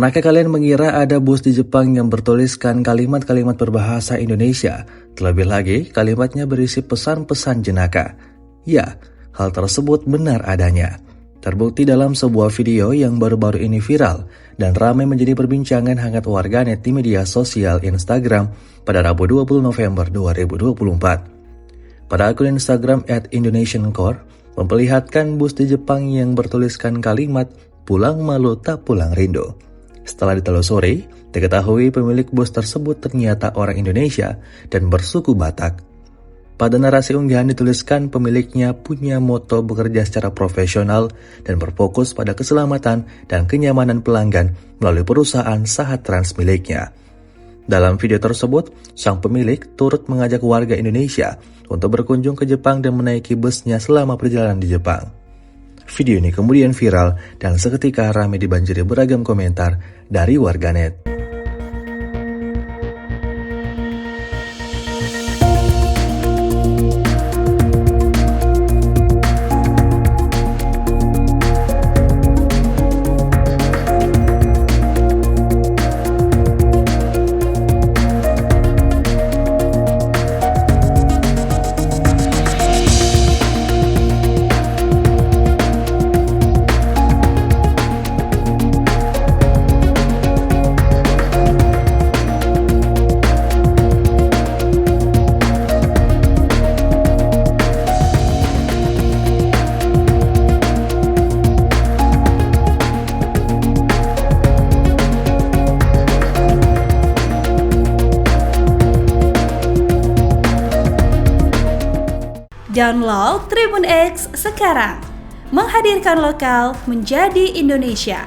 Pernahkah kalian mengira ada bus di Jepang yang bertuliskan kalimat-kalimat berbahasa Indonesia? Terlebih lagi, kalimatnya berisi pesan-pesan jenaka. Ya, hal tersebut benar adanya. Terbukti dalam sebuah video yang baru-baru ini viral dan ramai menjadi perbincangan hangat warganet di media sosial Instagram pada Rabu 20 November 2024. Pada akun Instagram @indonesiancore memperlihatkan bus di Jepang yang bertuliskan kalimat "Pulang malu tak pulang rindu". Setelah ditelusuri, diketahui pemilik bus tersebut ternyata orang Indonesia dan bersuku Batak. Pada narasi unggahan dituliskan pemiliknya punya moto bekerja secara profesional dan berfokus pada keselamatan dan kenyamanan pelanggan melalui perusahaan Sahat Trans miliknya. Dalam video tersebut, sang pemilik turut mengajak warga Indonesia untuk berkunjung ke Jepang dan menaiki busnya selama perjalanan di Jepang. Video ini kemudian viral dan seketika ramai dibanjiri beragam komentar dari warganet. Download Tribun X sekarang, menghadirkan lokal menjadi Indonesia.